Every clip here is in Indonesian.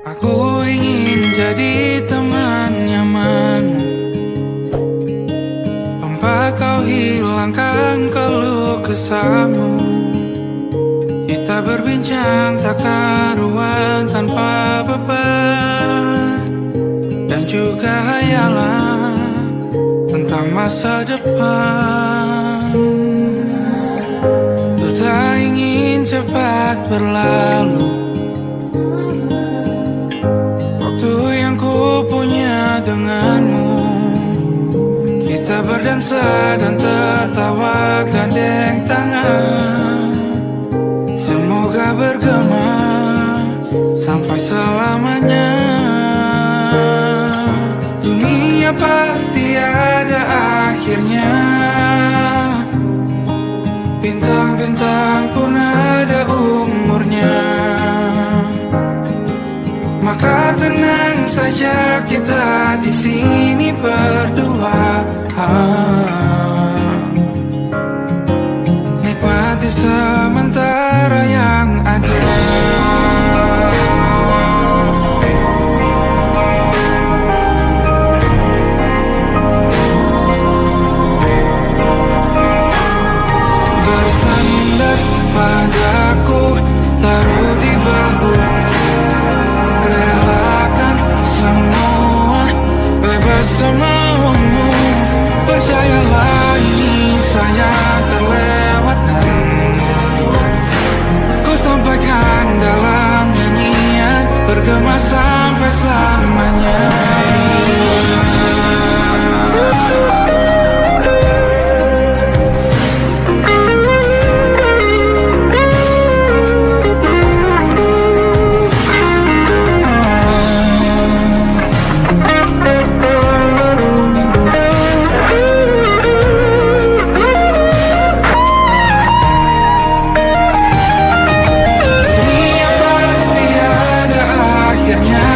Aku ingin jadi teman nyaman, tempat kau hilangkan keluh kesahmu. Kita berbincang tak karuan tanpa beban, dan juga hayalan tentang masa depan. Ku tak ingin cepat berlalu waktu yang ku punya denganmu. Kita berdansa dan tertawa gandeng tangan, semoga bergema sampai selamanya. Dunia pasti ada akhirnya, bintang-bintang pun ada umurnya. Maka tenang saja kita di sini berdua, nikmati sementara yang ada. Bersandar padaku, taruh di bahu, relakan semua, bebas semaumu. Percayalah ini saya terlewatkan, ku sampaikan dalam nyanyian, bergema sampai selamanya. Dunia pasti ada akhirnya,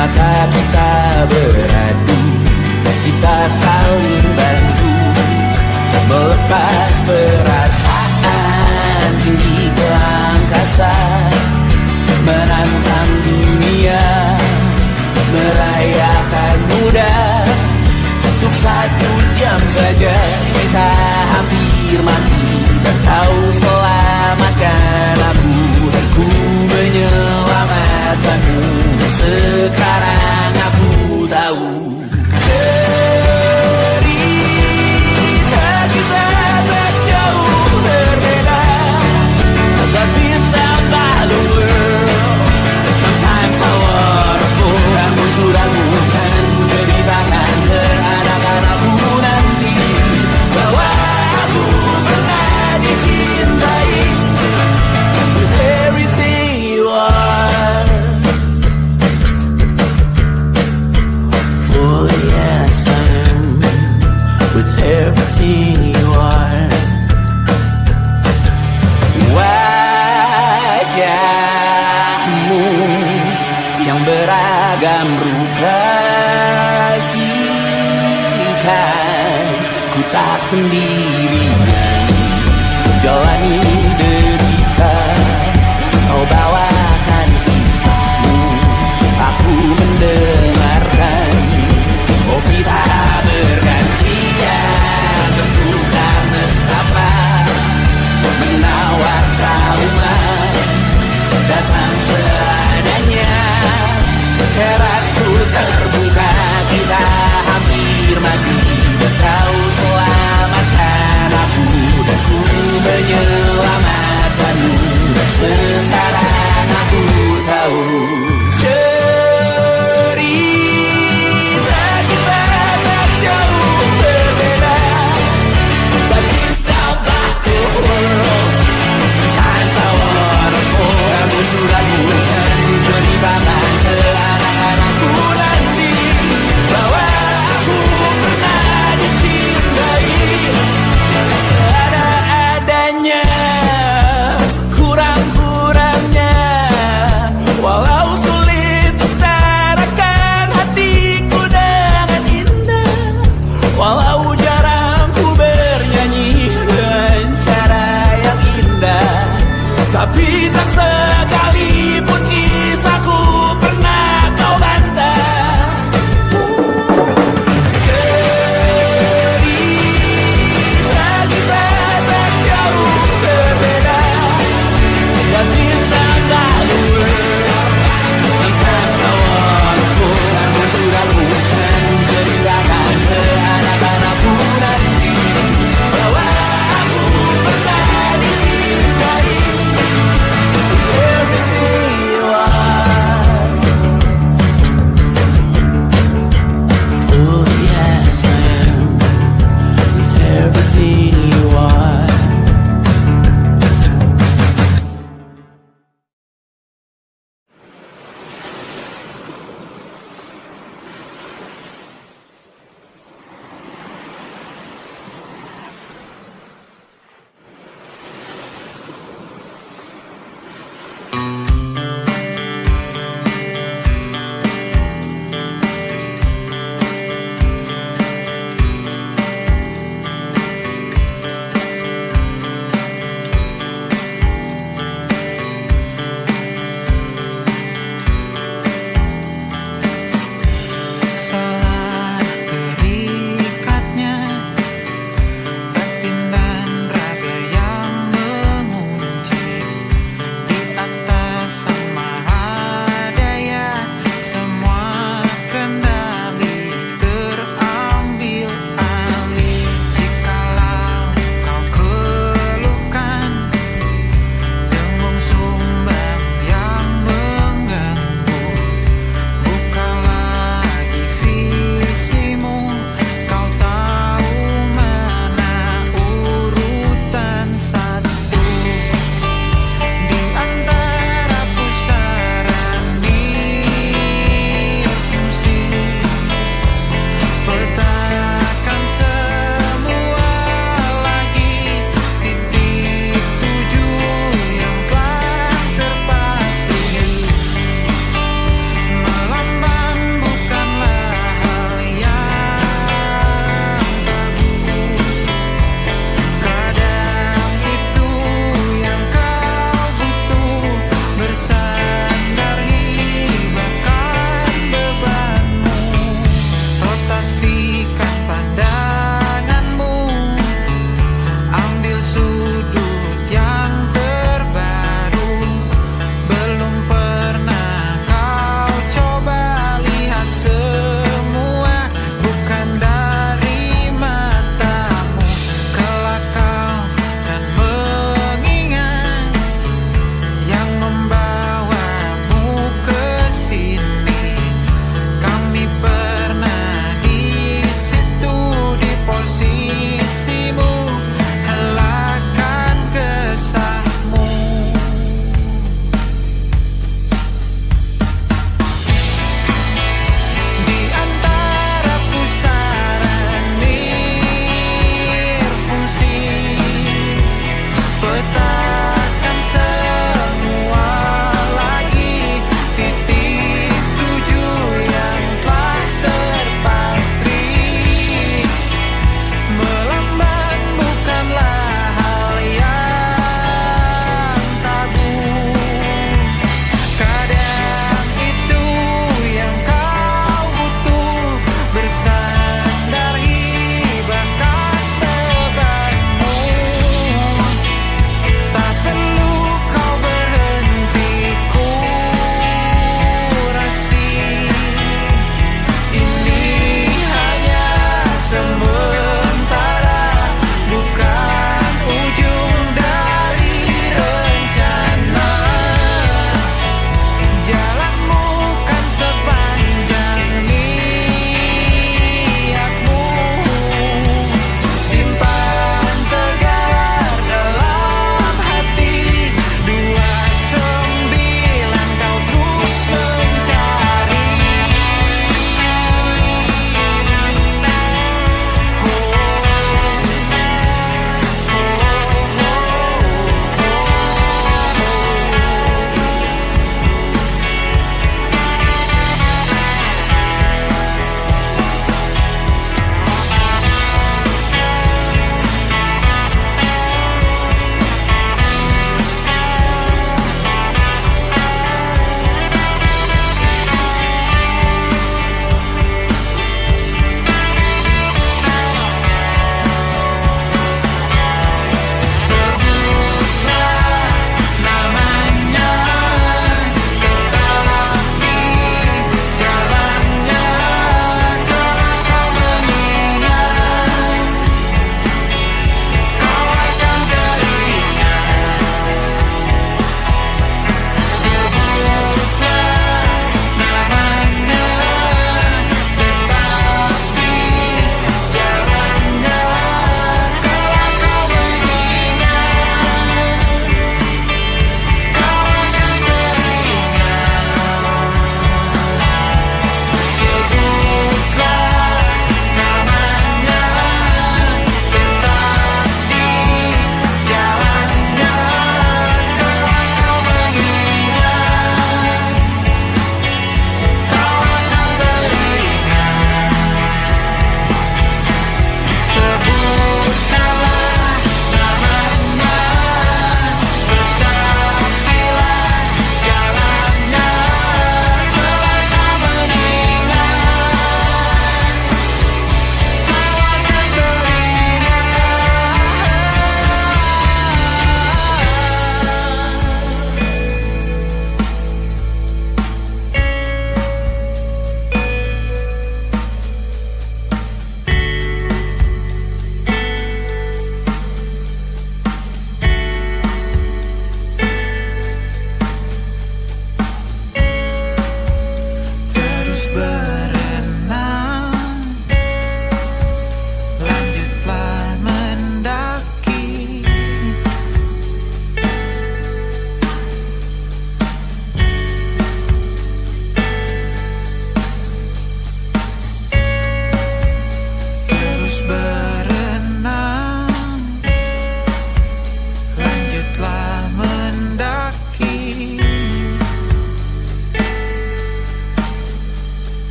maka kita beradu, kita saling bantu, melepas perasaan tinggi ke angkasa, menantang dunia, merayakan muda. Untuk 1 jam saja kita hampir mati, dan kau selamatkan aku, dan ku menyelamatkanmu. Sekarang aku tahu cerita kita tak jauh berbeda, but it's about the world. Sometimes so wonderful. Kamu sudah bukan ceritakan ke anak-anakku nanti bahwa aku pernah dicintai with everything you are. For yes, I am with everything you are. Wajahmu yang beragam rupa pastikan ku tak sendirian jalani derita. Kau bawakan kisahmu, aku mendengarkan. Oh kita bergantian, tentukan nestapa, menawar trauma, datang seadanya. Terasku terbuka, kita hampir mati, dan kau selamatkan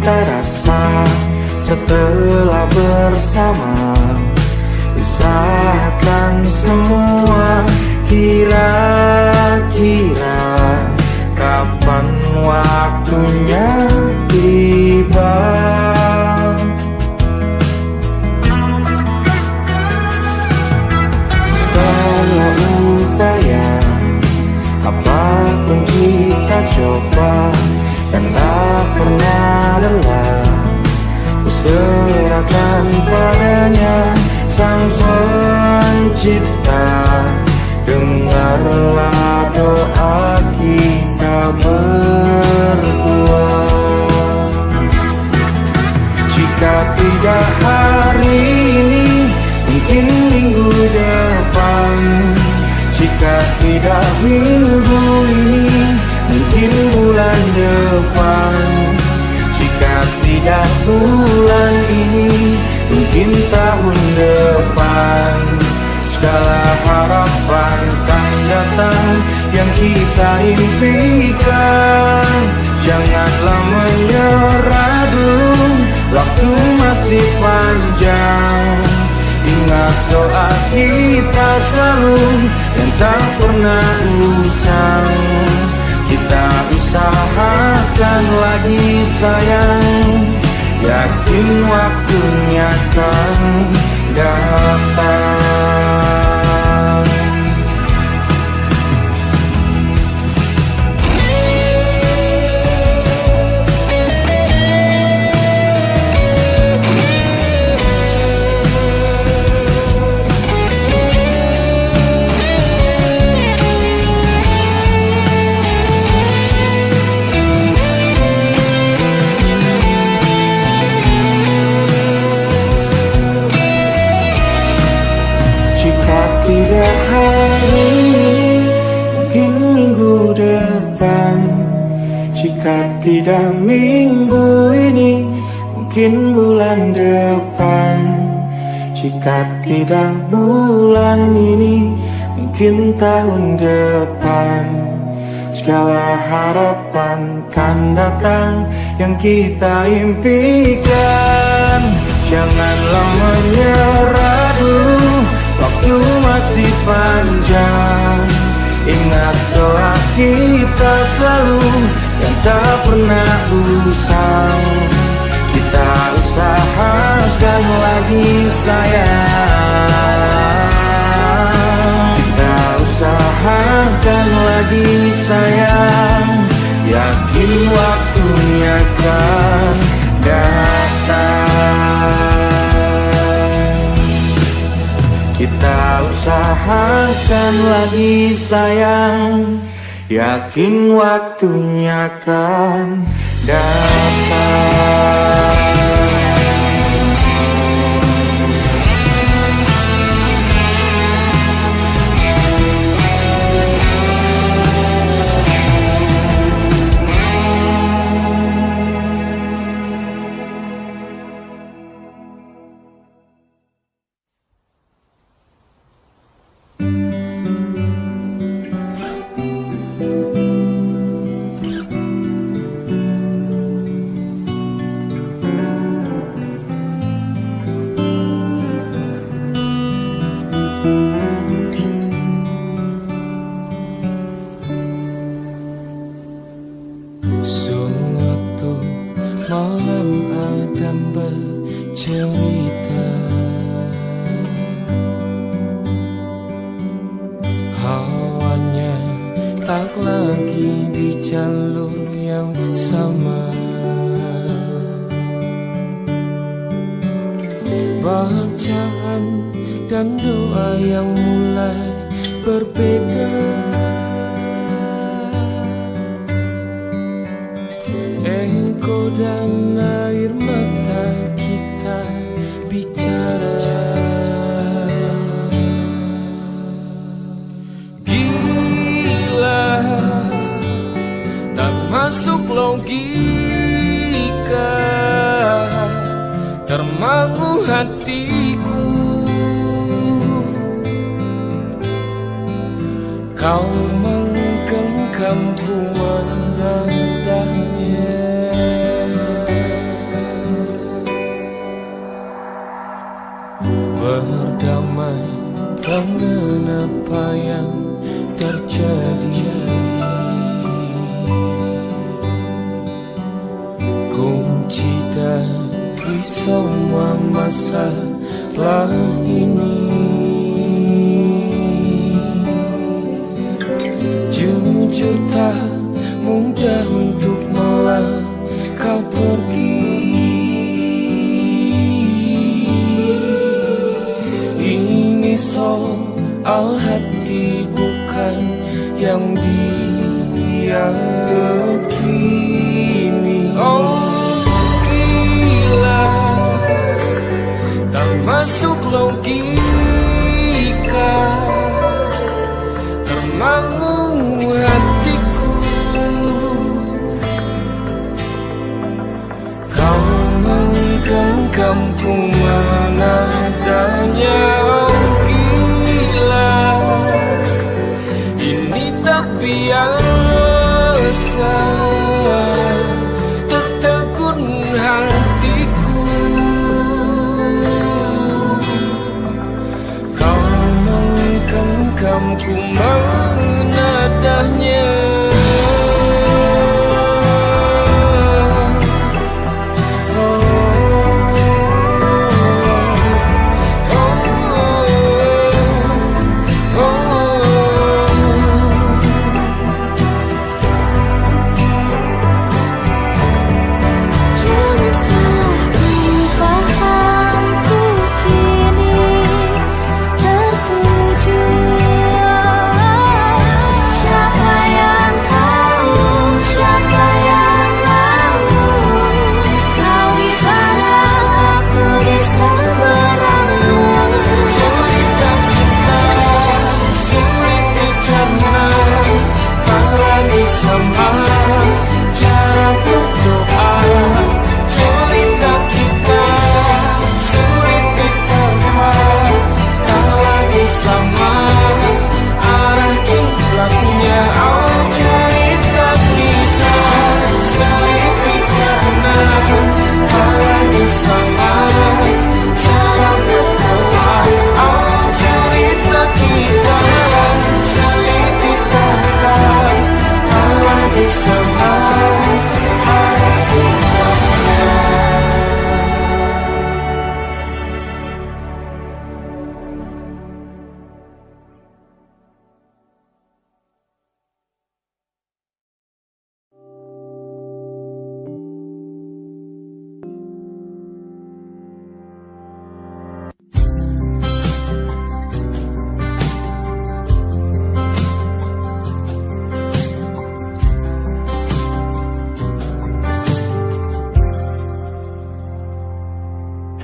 kita rasa setelah bersama. Usahakan semua, kira-kira kapan waktunya tiba. Segala upaya, apapun kita coba, dan tak pernah lelah. Serahkan padanya Sang Pencipta. Dengarlah doa kita berdua. Jika tidak hari ini, mungkin minggu depan. Jika tidak minggu ini, mungkin bulan depan. Jika tidak bulan ini, mungkin tahun depan. Segala harapan kan datang yang kita impikan. Janganlah menyerah dulu, waktu masih panjang. Ingat doa kita selalu yang tak pernah usang. Kita usahakan lagi sayang, yakin waktunya akan datang. Tidak hari ini, mungkin minggu depan. Jika tidak minggu ini, mungkin bulan depan. Jika tidak bulan ini, mungkin tahun depan. Segala harapan kan datang yang kita impikan. Janganlah menyerah dulu, waktu masih panjang. Ingat doa kita selalu yang tak pernah usang. Kita usahakan lagi sayang. Kita usahakan lagi sayang, yakin waktunya kan datang. Kita usahakan lagi sayang, yakin waktunya akan datang. Bacaan dan doa yang mulai berbeda. Engkau dan air mata kita bicara. Gila, tak masuk logika, termangu hatiku. Kau menggenggamku menadanya. damai dengan apa yang terjadi. Kunci dari semua masalah ini, jujur tak mudah untuk melangkah pergi. Ini soal hati bukan yang diyakini. Oh gila, tak masuk logika, termangu hatiku. Kau menggenggamku menadanya. Oh gila, ini tak biasa, tertegun hatiku. Kau menggenggamku menadahnya.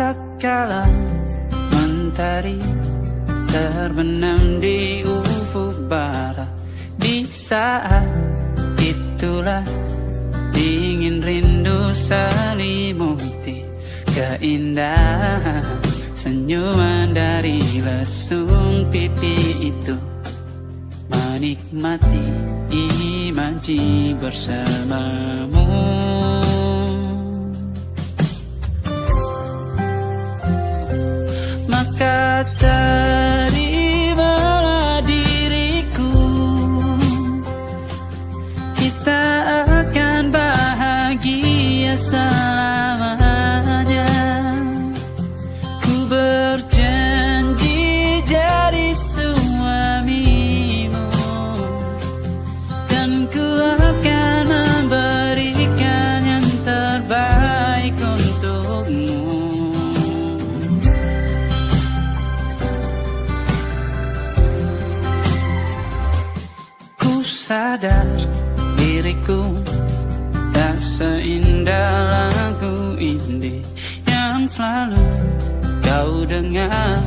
Tak kala mentari terbenam di ufuk barat, di saat itulah dingin rindu selimuti keindahan senyuman dari lesung pipi itu, menikmati imaji bersamamu. Maka terimalah diriku, kita akan bahagia selamanya. Ku berjanji jadi suamimu, dan ku akan memberikan yang terbaik untukmu. Sadar diriku tak seindah lagu indie yang selalu kau dengar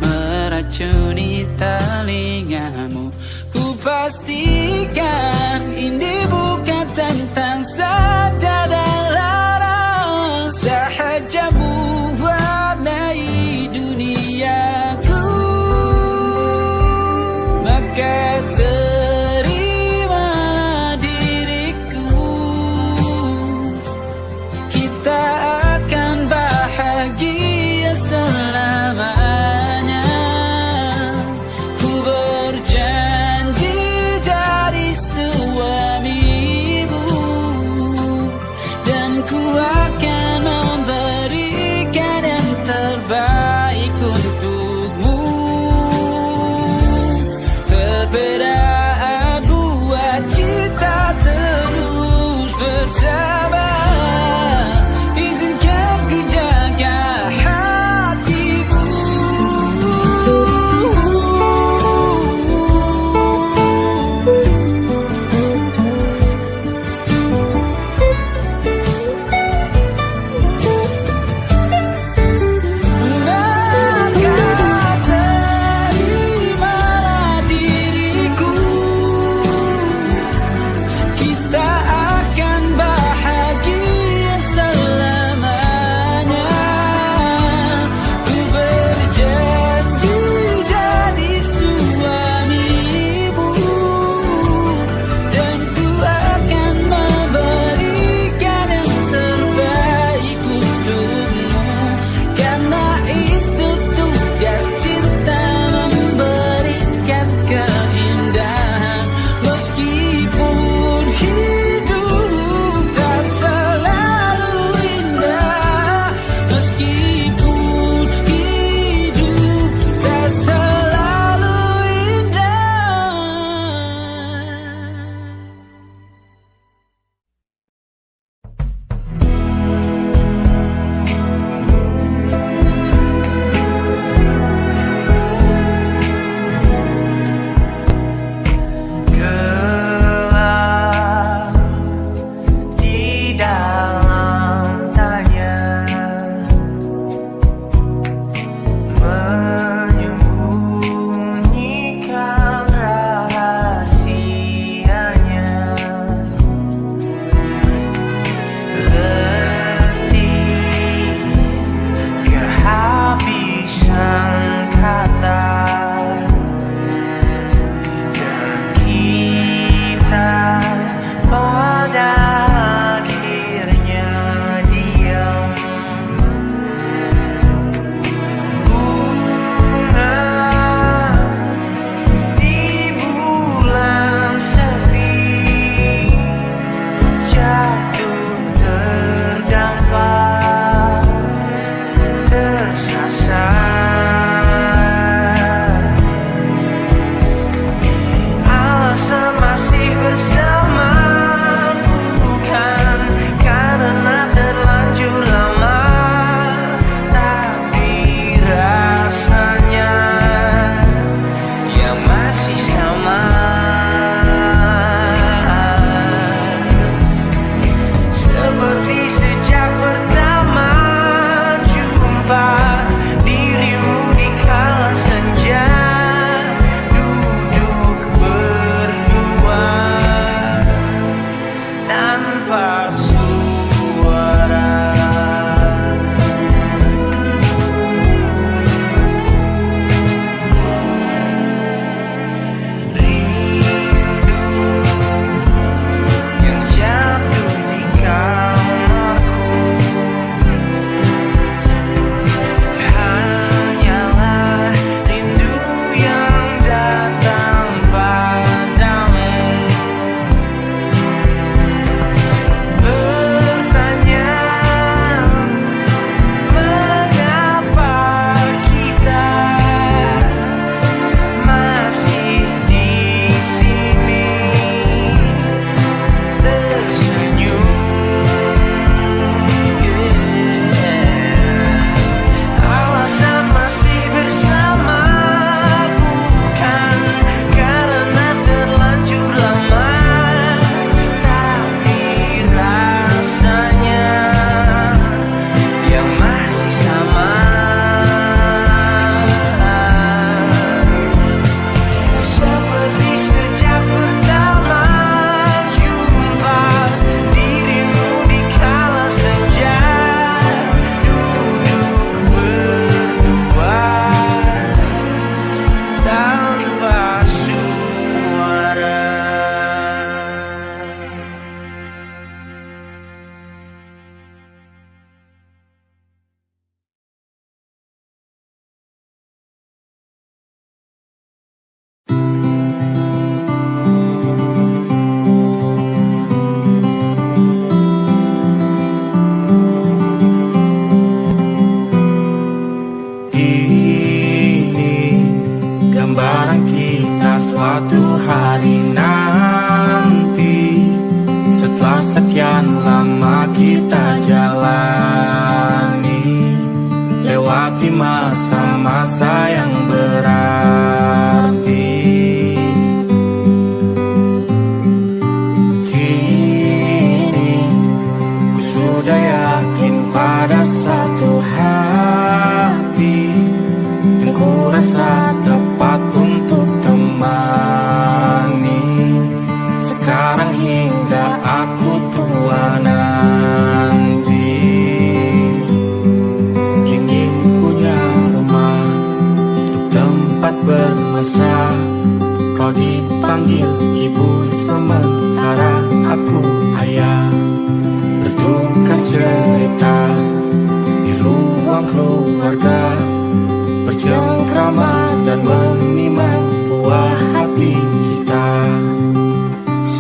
meracuni telingamu. Ku pastikan indie bukan tentang saja dan larang, sahaja mewarnai duniaku. Maka bahagia selamanya.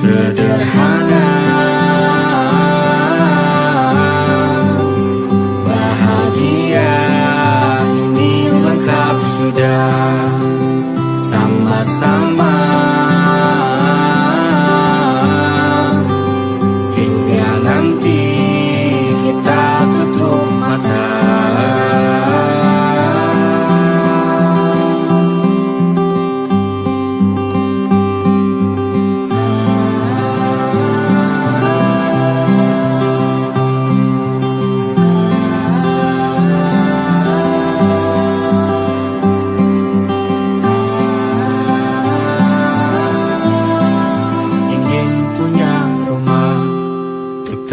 sederhana, bahagia ini lengkap sudah, sama-sama hingga nanti kita tutup mata.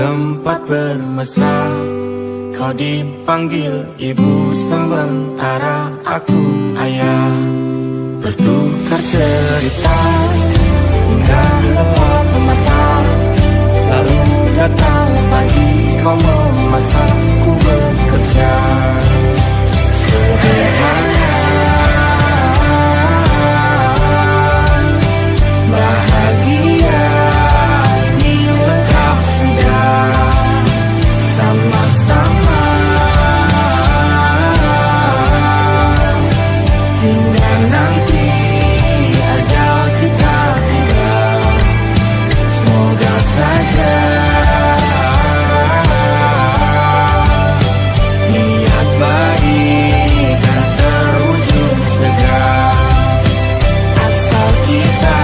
Tempat bermesra, kau dipanggil ibu sementara aku ayah. Bertukar cerita hingga lelap mata, lalu datang pagi kau memasak, ku bekerja. Sederhana, bahagia ini lengkap sudah, sama-sama hingga nanti ajal kita tiba. Semoga saja niat baik kan terwujud segera, asal kita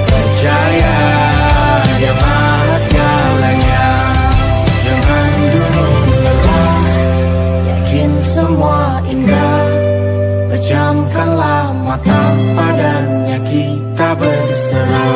percaya Dia Maha segalanya. Jangan dulu lelah, yakin semua indah, pejamkanlah mata, padanya kita berserah.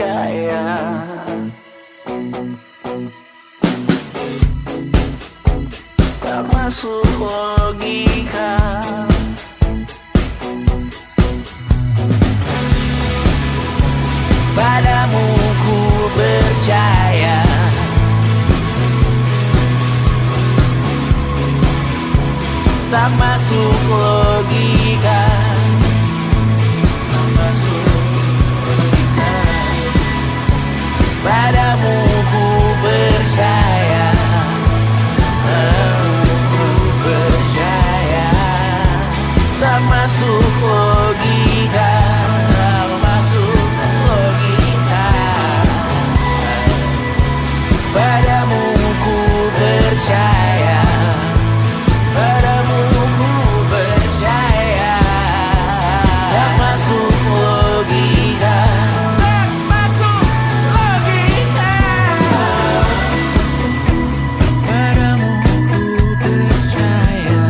percaya. Tak masuk logika. Padamu ku percaya. Tak masuk logika. Tak masuk logika. Padamu ku percaya. Padamu ku percaya. Tak masuk logika. Tak masuk logika. Padamu ku percaya. Padamu ku percaya. Tak masuk logika. Tak masuk logika. Padamu ku percaya.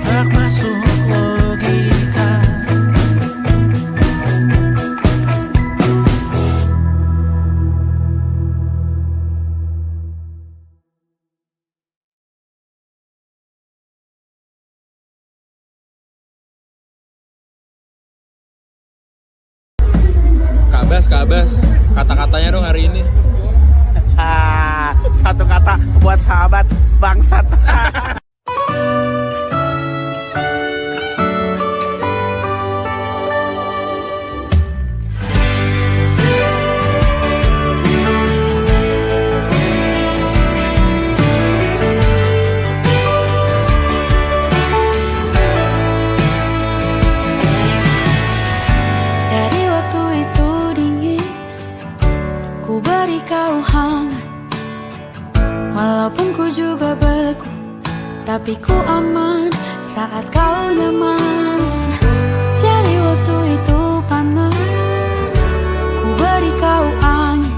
Tak masuk logika. Kak Bas, kata-katanya dong hari ini. Satu kata buat sahabat bangsat. Dari waktu itu dingin, ku beri kau hangat. Walaupun ku juga beku, tapi ku aman saat kau nyaman. Dari waktu itu panas, ku beri kau angin.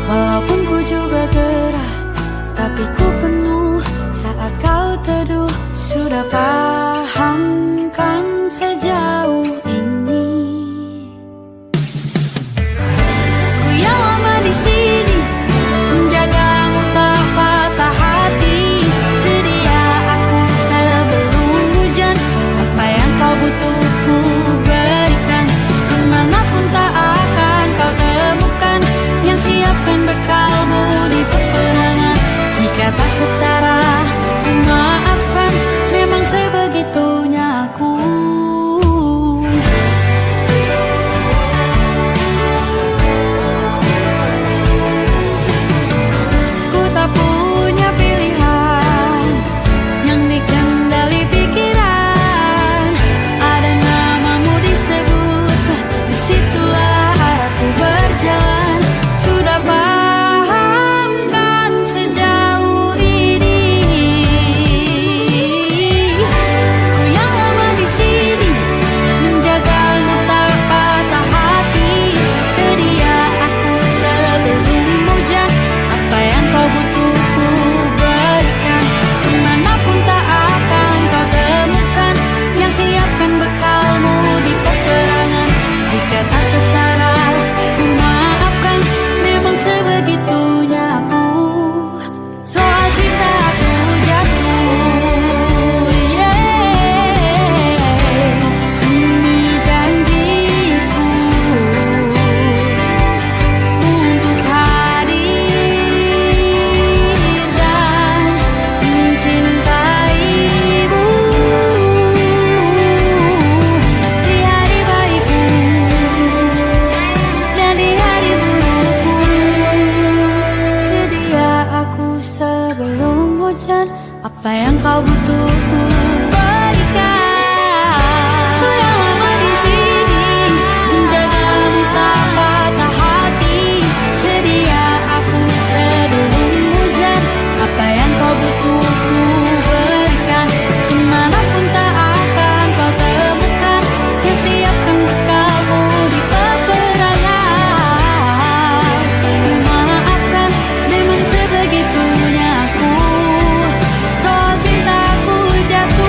Walaupun ku juga gerah, tapi ku penuh saat kau teduh. Sudah paham kan sejauh ini? Ku yang lama di sini, menjagamu tak patah hati. Sedia aku sebelum hujan, apa yang kau butuh ku berikan. Kemanapun tak akan kau temukan, yang siapkan bekalmu di peperangan. Jika tak setara, ku maafkan. Memang sebegitunya aku. Ku tak punya pilihan yang dikendali pikiran. Ada namamu disebut, disitulah arahku berjalan. Sudah paham kan sejauh ini? Ku yang lama di sini, menjagamu tak patah hati. Sedia aku sebelum hujan, apa yang kau butuh ku berikan. Kemanapun tak akan kau temukan, yang siapkan bekalmu di peperangan. Jika tak setara, ku maafkan. Memang sebegitunya aku. Soal cinta aku jatuh, ini janjiku untuk hadir dan mencintaimu di hari baikku dan di hari burukku. Sedia aku sebelum hujan, apa yang kau butuh ku berikan. Ku yang lama di sini, menjagamu tak patah hati. Sedia aku sebelum hujan, apa yang kau butuh ku berikan. Kemanapun tak akan kau temukan, yang siapkan bekalmu di peperangan. Ku maafkan, memang sebegitunya aku. Soal cintaku jatuh.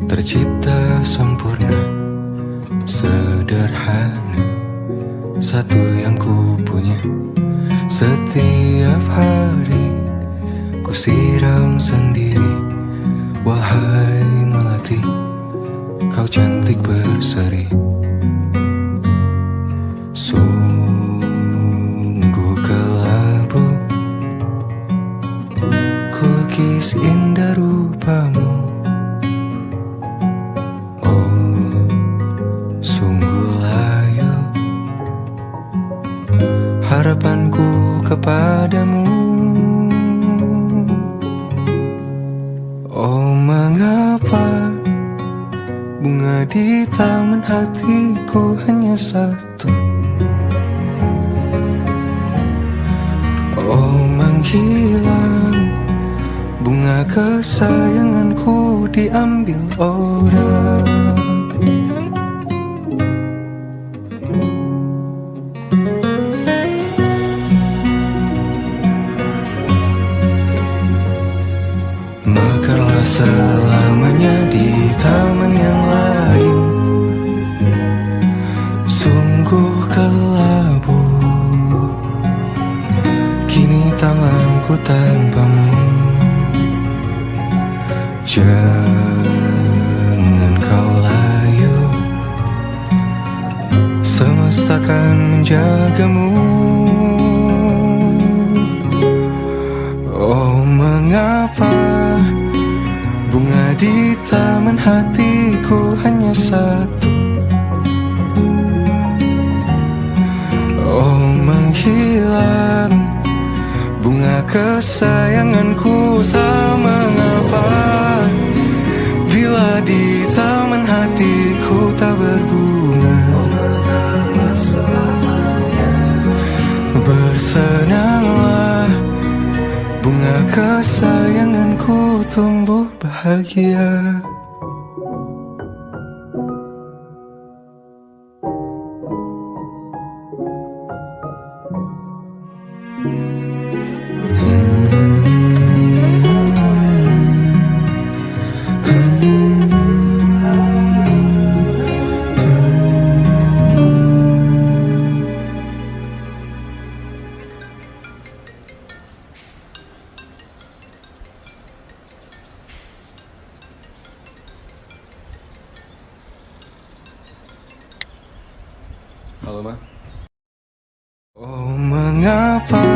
tercipta sempurna, sederhana, satu yang ku punya. Setiap hari ku siram sendiri. Wahai melati, kau cantik berseri. Sungguh kelabu ku lukis indah rupamu. Oh, sungguh layu harapanku kepadamu. Oh, mengapa bunga di taman hatiku hanya satu? Oh, menghilang bunga kesayanganku diambil orang. Mekarlah selamanya di taman yang lain. Sungguh kelabu kini tamanku tanpamu. Jangan kau layu, semesta akan menjagamu. Oh, mengapa bunga di taman hatiku hanya satu? Oh, menghilang bunga kesayanganku, tak mengapa bila di taman hatiku tak berbunga. Bersenanglah bunga kesayanganku tumbuh bahagia. Halo, Ma. Oh, mengapa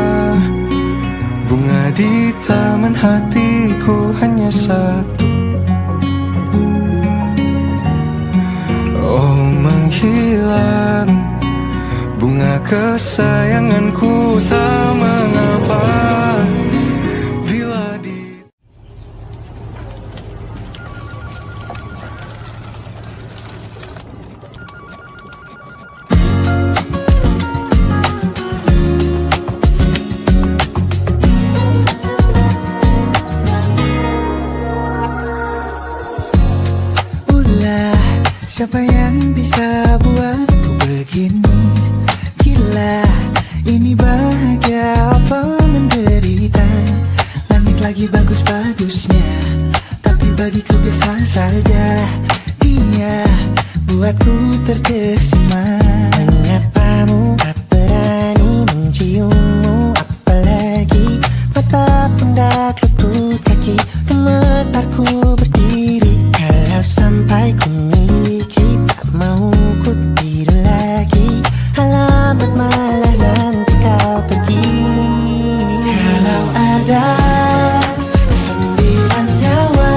bunga di taman hatiku hanya satu? Oh, menghilang bunga kesayanganku, tak mengapa bila di... Siapa yang bisa buatku begini? Gila, ini bahagia apa menderita? Langit lagi bagus-bagusnya, tapi bagiku biasa saja. Dia buatku terkesima. Menyapamu, tak berani menciummu, apalagi mata pundak lutut kaki. Gemetarku berdiri kalau sampai ku miliki, tak mau ku tidur lagi. Alamat malah nanti kau pergi. Kalau ada 9 nyawa,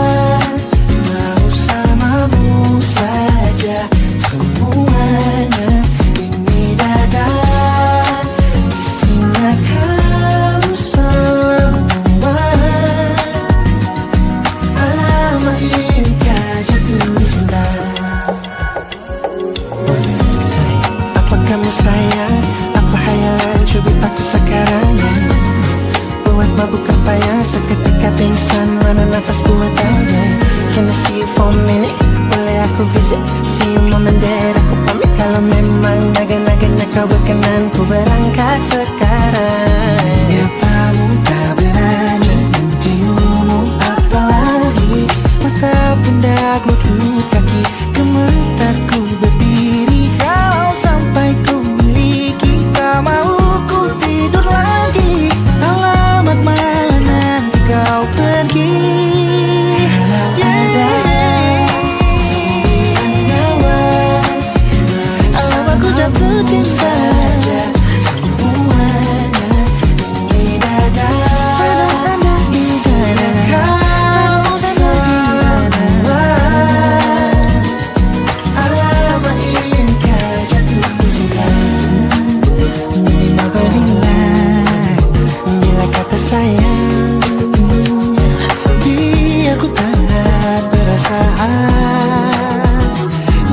mau samamu saja semuanya. Ini dada isinya kamu semua. Alamat ini kau jatuh cinta. Apa kamu sayang? Apa hayalan cubit aku sekarang? Buat mabuk apa yang seketika pingsan, mana nafas buatannya? Can I see you for a minute? Boleh aku visit? See you mom and dad, aku pamit. Kalau memang naga-naganya kau berkenan, ku berangkat sekarang. Nyapamu tak berani menciummu, apalagi mata pundak lutut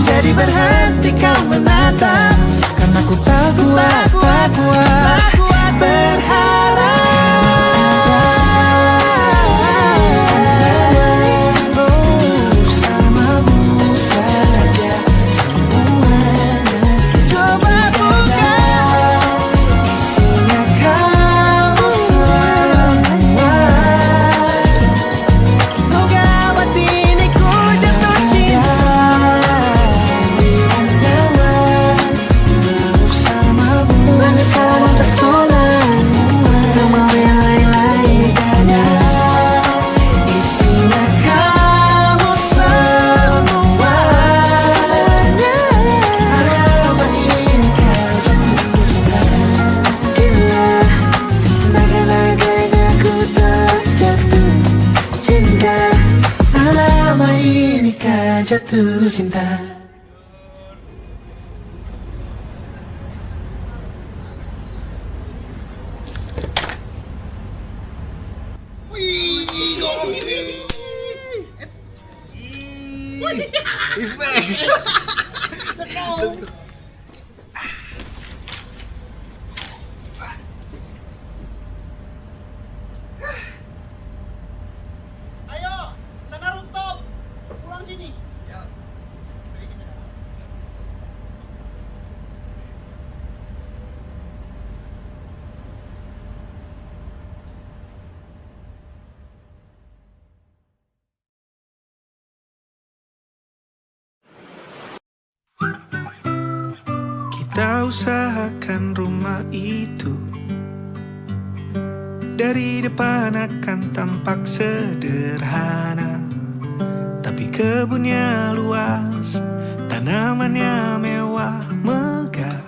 Jadi berhenti kau menatap, karena ku tak kuat berharap. Bersamamu saja semuanya. Coba buka, isinya kamu semua. Oh gawat ini ku jatuh cinta. Sembilan nyawa bersama pesona. Tak mau yang lain-lain ada. Isinya kamu semua. Alamat ini kau jatuh cinta. Gila, naga-naganya ku tak jatuh cinta. Alamat ini kau jatuh cinta. Ayo, sana rooftop. Pulang sini. Siap. Kita usahakan rumah itu dari depan akan tampak sederhana, tapi kebunnya luas, tanamannya mewah megah.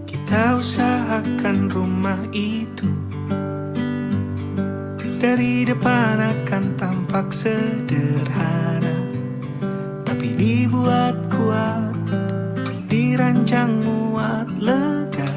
Kita usahakan rumah itu dari depan akan tampak sederhana, tapi dibuat kuat, dirancang muat lega.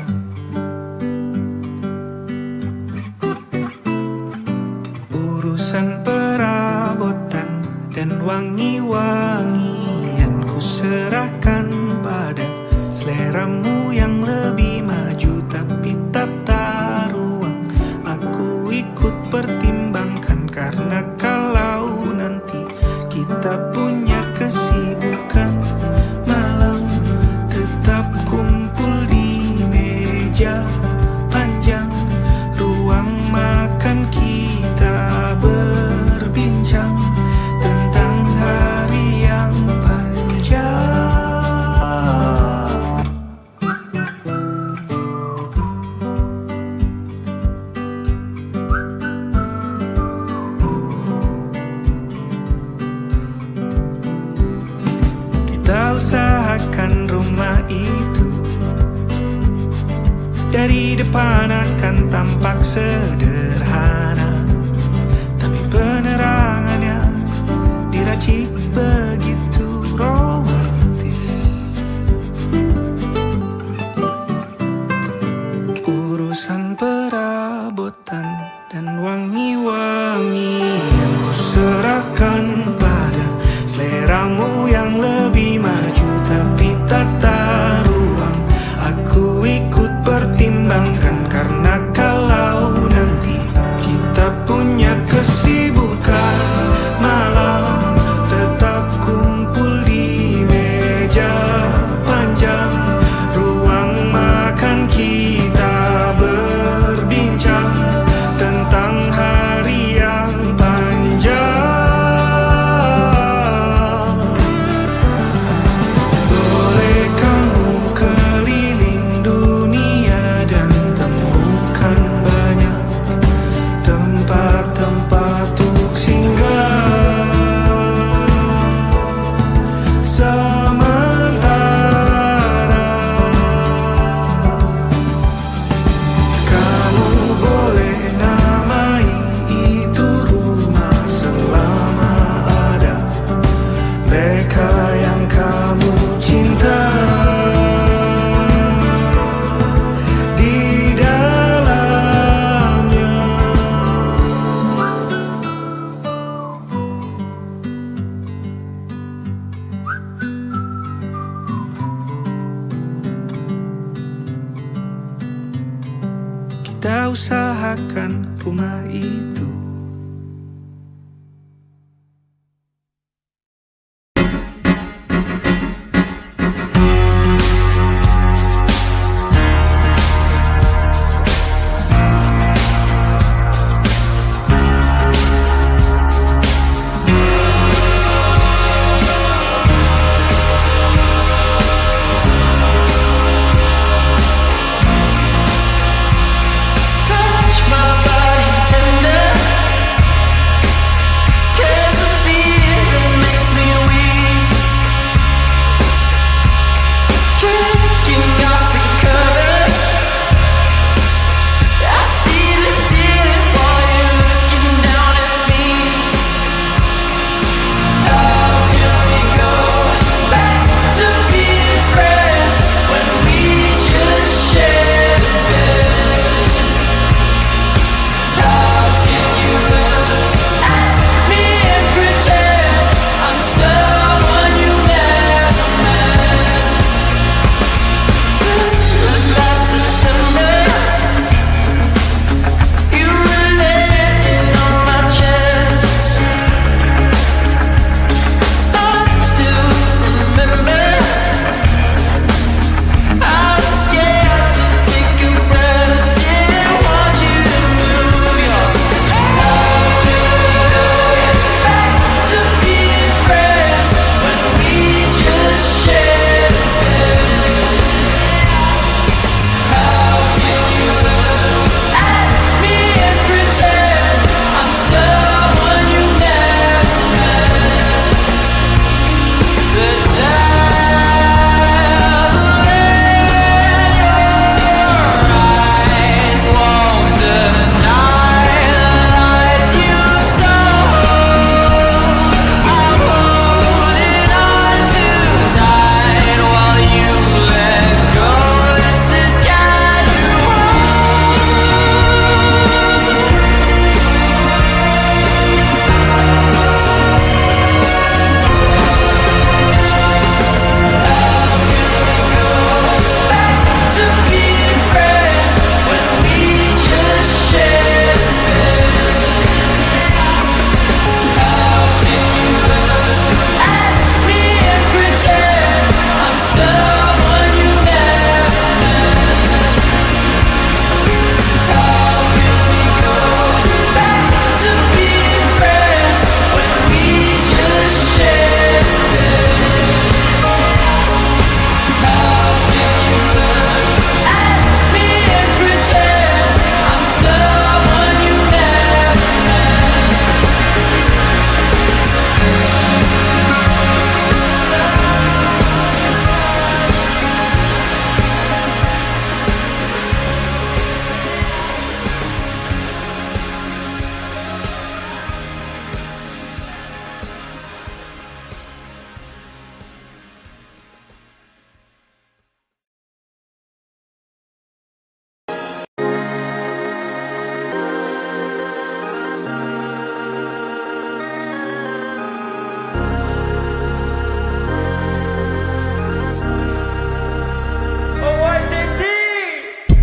Urusan perabotan dan wangi-wangian ku serahkan pada seleramu yang lebih maju, tapi tata ruang aku ikut pertimbangkan, karena kalau nanti kita punya kesibukan, malam tetap kumpul di meja panjang ruang makan, kita berbincang tentang hari yang panjang. Kita usahakan rumah itu dari depan akan tampak sederhana, tapi penerangannya diracik begitu romantis. Urusan perabotan dan wangi-wangian ku serahkan pada seleramu yang lebih maju, tapi tata ruang aku ikut pertimbangkan, karena kalau nanti merelakan rumah itu.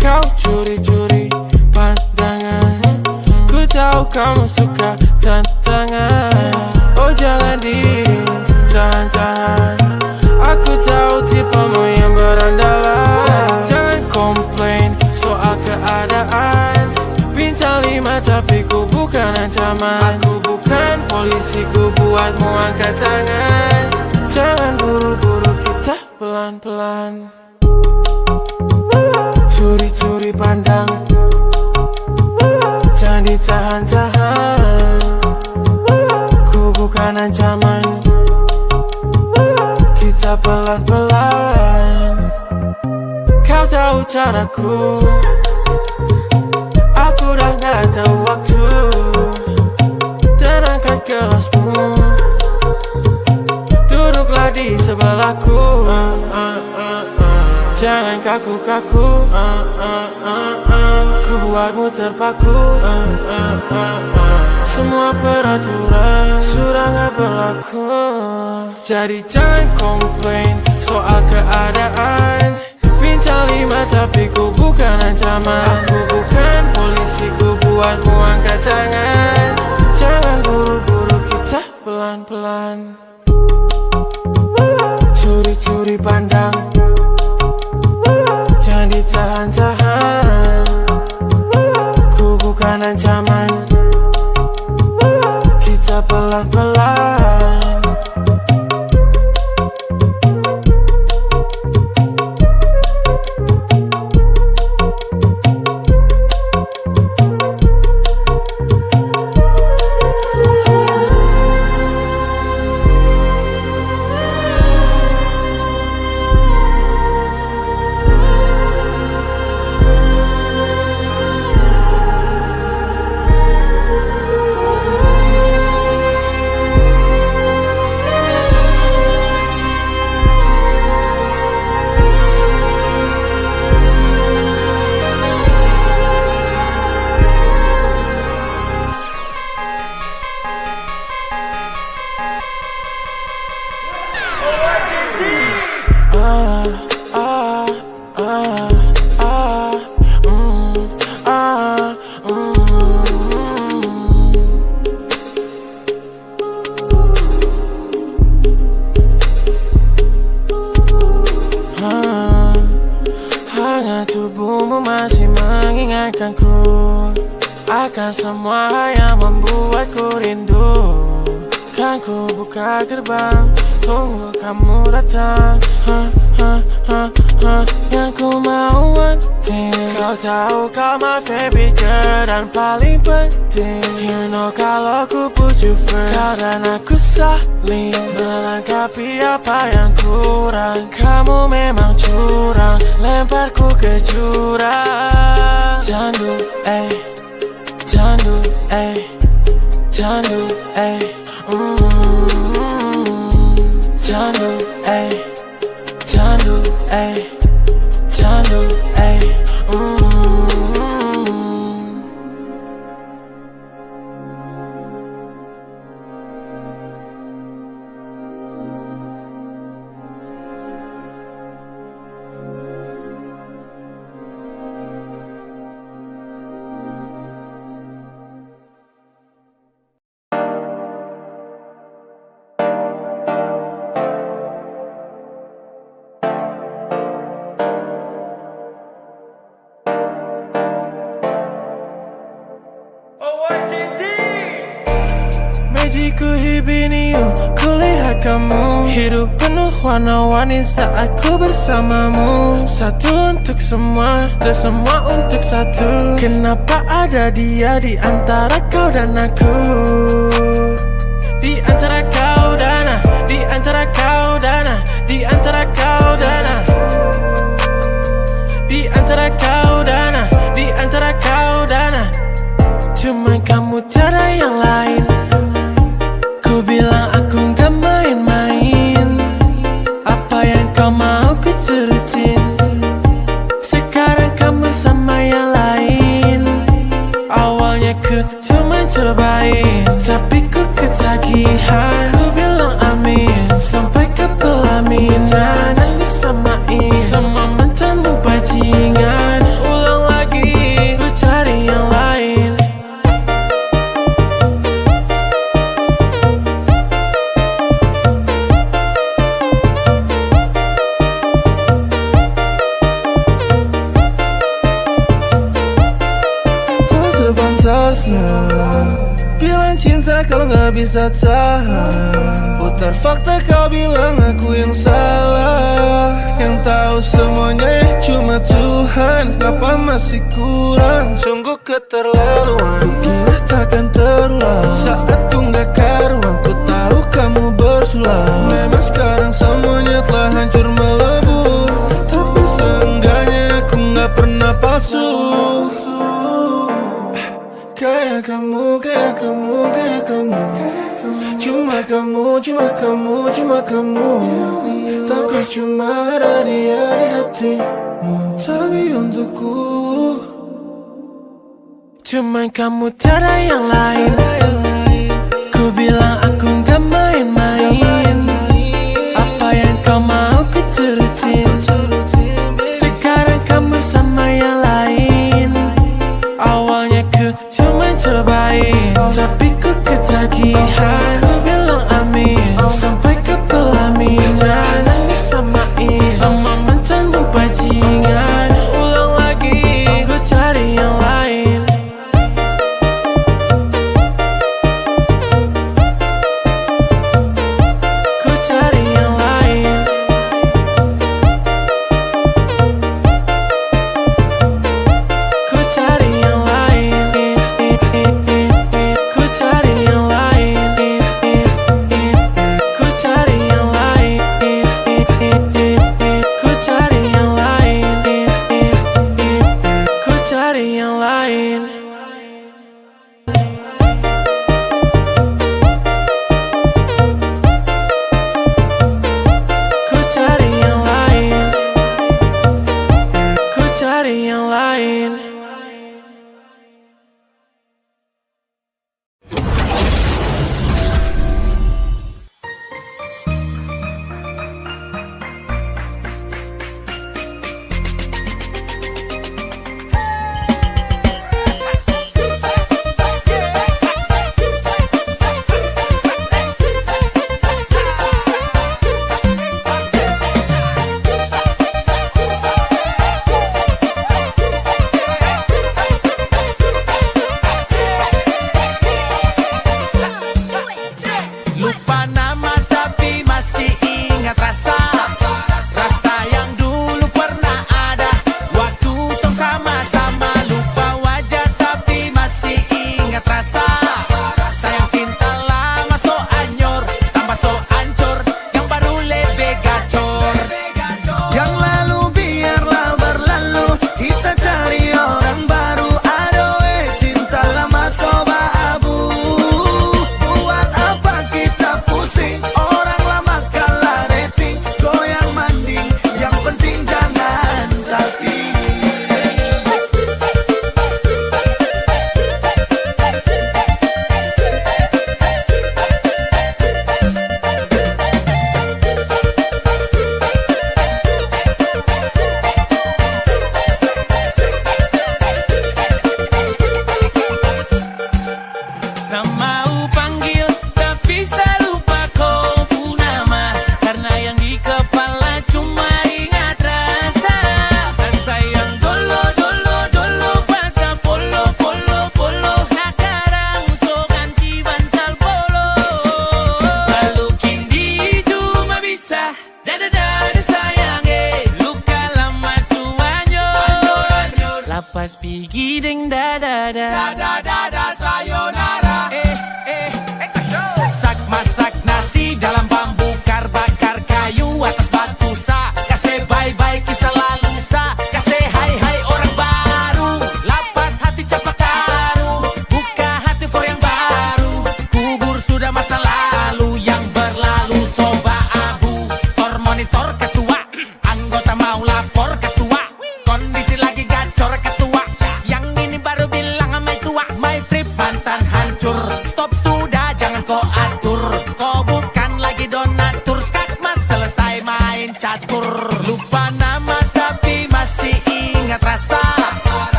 Kau curi-curi pandangan, ku tahu kamu suka tantangan. Oh jangan ditahan-tahan, aku tahu tipemu yang berandalan. Jangan komplain soal keadaan, bintang 5 tapi ku bukan ancaman. Aku bukan polisi, ku buatmu angkat tangan. Jangan buru-buru, kita pelan-pelan. Curi-curi pandang, jangan ditahan-tahan. Ku bukan ancaman, kita pelan-pelan. Kau tahu caraku, aku dah gak tahu waktu. Dan angkat gelasmu, duduklah di sebelahku. Jangan kaku-kaku, ku buatmu terpaku. Semua peraturan sudah gak berlaku. Jadi jangan komplain soal keadaan, bintang Bintang 5 tapi ku bukan ancaman. Aku bukan polisi, ku buatmu angkat tangan. Jangan buru-buru, kita pelan-pelan. Curi-curi pandang, jangan ditahan-tahan. Ku bukan ancaman, kita pelan-pelan. Hanya tubuhmu masih mengingatkanku akan semua yang membuatku rindu. Kan ku buka gerbang, tunggu kamu datang. Yang ku mau wanting, kau tahu kau my favorite girl dan paling penting. You know kalau ku put you first, kau dan aku saling melengkapi apa yang kurang. Kamu memang curang, lemparku ke jurang. Candu, candu, candu, candu, candu, candu, Magicku hibiniu, kulihat kamu hidup penuh warna-warni saat ku bersamamu. Satu untuk semua, dan semua untuk satu. Kenapa ada dia di antara kau dan aku? Di antara kau dan aku, di antara kau dan aku, di antara kau dan aku, di antara kau dan aku, di antara kau dan aku. Cuma kamu, tiada yang lain. Ku bilang aku gak main-main. Apa yang kau mau ku turutin. Sekarang kamu sama yang lain. Awalnya ku cuma cobain, tapi ku ketagihan. Ku bilang amin, sampai ke pelaminan. Dan disamain sama mantanmu bajingan. Ulang lagi, ku cari yang lain. Bilang cinta kalau gak bisa tahan. Putar fakta kau bilang aku yang salah. Yang tahu semuanya cuma Tuhan. Kenapa masih kurang? Sungguh keterlaluan. Ku kira takkan terulang. Saat ku gak karuan, ku tahu kamu bersulang. Memang sekarang semuanya telah hancur melebur. Tapi seenggaknya aku gak pernah palsu. Kayak kamu, kayak kamu, kayak kamu. Cuma kamu, cuma kamu, cuma kamu. Takut cuma ada dia di hatimu. Tapi untukku cuma kamu, tiada yang lain. Ku bilang aku gak main-main. Apa yang kau mau ku turutin. Sekarang lagi